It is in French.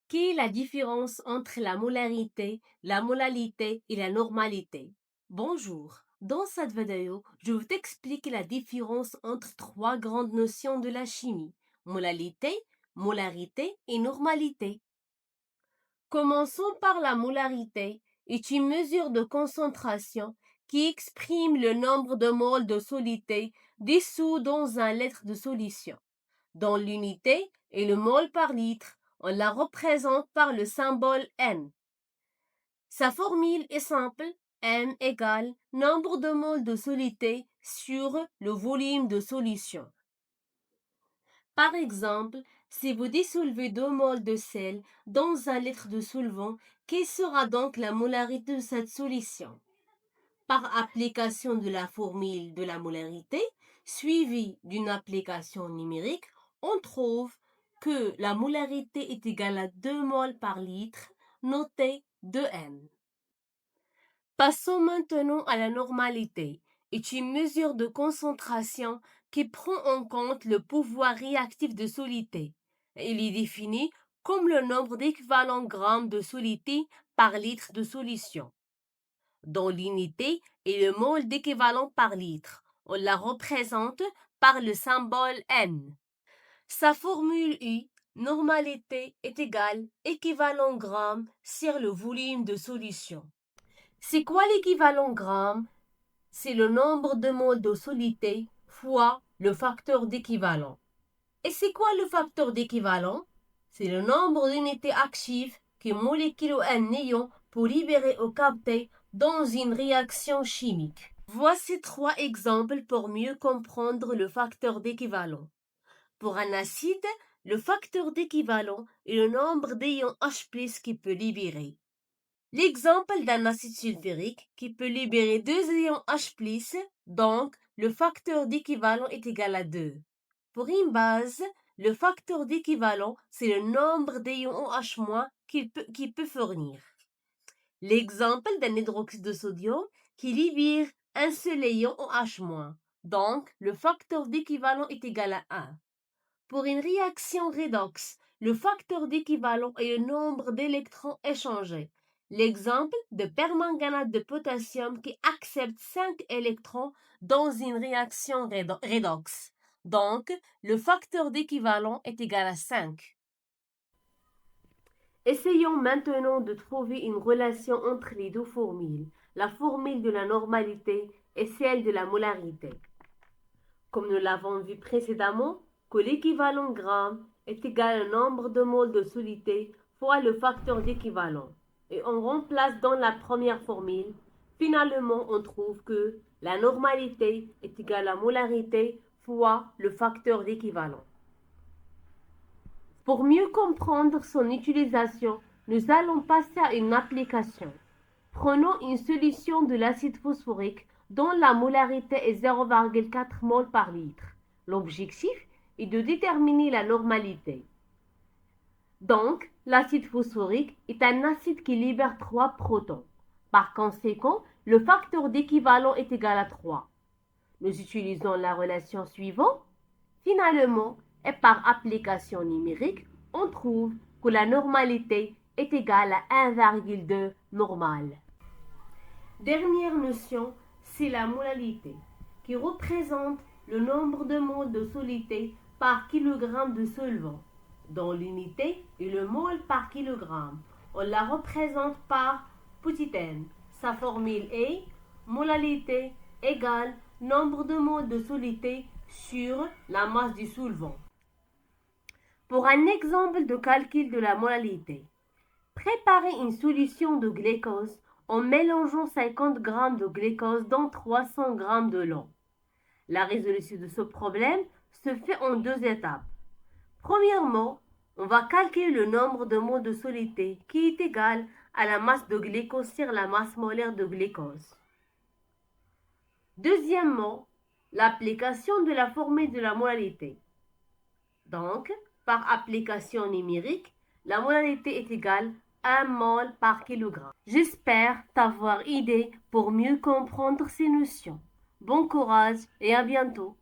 Quelle est la différence entre la molarité, la molalité et la normalité? Bonjour, dans cette vidéo, je vais t'expliquer la différence entre trois grandes notions de la chimie, molalité, molarité et normalité. Commençons par la molarité, est une mesure de concentration qui exprime le nombre de moles de soluté dissous dans un litre de solution. Dans l'unité et le mol par litre, on la représente par le symbole N. Sa formule est simple, N égale nombre de moles de soluté sur le volume de solution. Par exemple, si vous dissolvez 2 moles de sel dans un litre de solvant, quelle sera donc la molarité de cette solution? Par application de la formule de la molarité, suivie d'une application numérique, on trouve que la molarité est égale à 2 moles par litre, noté 2N. Passons maintenant à la normalité, est une mesure de concentration qui prend en compte le pouvoir réactif de soluté. Il est défini comme le nombre d'équivalents grammes de soluté par litre de solution. Dans l'unité et le mol d'équivalent par litre, on la représente par le symbole N. Sa formule U, normalité, est égale équivalent gramme sur le volume de solution. C'est quoi l'équivalent gramme? C'est le nombre de moles de soluté fois le facteur d'équivalent. Et c'est quoi le facteur d'équivalent? C'est le nombre d'unités actives que molécule N néon pour libérer ou capter dans une réaction chimique. Voici trois exemples pour mieux comprendre le facteur d'équivalent. Pour un acide, le facteur d'équivalent est le nombre d'ions H+ qu'il peut libérer. L'exemple d'un acide sulfurique qui peut libérer 2 ions H+, donc le facteur d'équivalent est égal à 2. Pour une base, le facteur d'équivalent, c'est le nombre d'ions OH- qu'il peut fournir. L'exemple d'un hydroxyde de sodium qui libère un seul ion OH-, donc le facteur d'équivalent est égal à 1. Pour une réaction redox, le facteur d'équivalent est le nombre d'électrons échangés. L'exemple de permanganate de potassium qui accepte 5 électrons dans une réaction redox. Donc, le facteur d'équivalent est égal à 5. Essayons maintenant de trouver une relation entre les deux formules, la formule de la normalité et celle de la molarité. Comme nous l'avons vu précédemment, que l'équivalent gramme est égal au nombre de moles de soluté fois le facteur d'équivalent. Et on remplace dans la première formule. Finalement, on trouve que la normalité est égale à molarité fois le facteur d'équivalent. Pour mieux comprendre son utilisation, nous allons passer à une application. Prenons une solution de l'acide phosphorique dont la molarité est 0,4 mol par litre. L'objectif est de déterminer la normalité. Donc, l'acide phosphorique est un acide qui libère 3 protons. Par conséquent, le facteur d'équivalent est égal à 3. Nous utilisons la relation suivante. Finalement, et par application numérique, on trouve que la normalité est égale à 1,2 normal. Dernière notion, c'est la molalité, qui représente le nombre de moles de soluté par kilogramme de solvant. Dans l'unité et le mol par kilogramme, on la représente par petit n. Sa formule est molalité égale nombre de moles de soluté sur la masse du solvant. Pour un exemple de calcul de la molalité, préparez une solution de glucose en mélangeant 50 g de glucose dans 300 g de l'eau. La résolution de ce problème se fait en deux étapes. Premièrement, on va calculer le nombre de moles de soluté qui est égal à la masse de glucose sur la masse molaire de glucose. Deuxièmement, l'application de la formule de la molalité. Donc, par application numérique, la molalité est égale à 1 mol par kilogramme. J'espère t'avoir aidé pour mieux comprendre ces notions. Bon courage et à bientôt.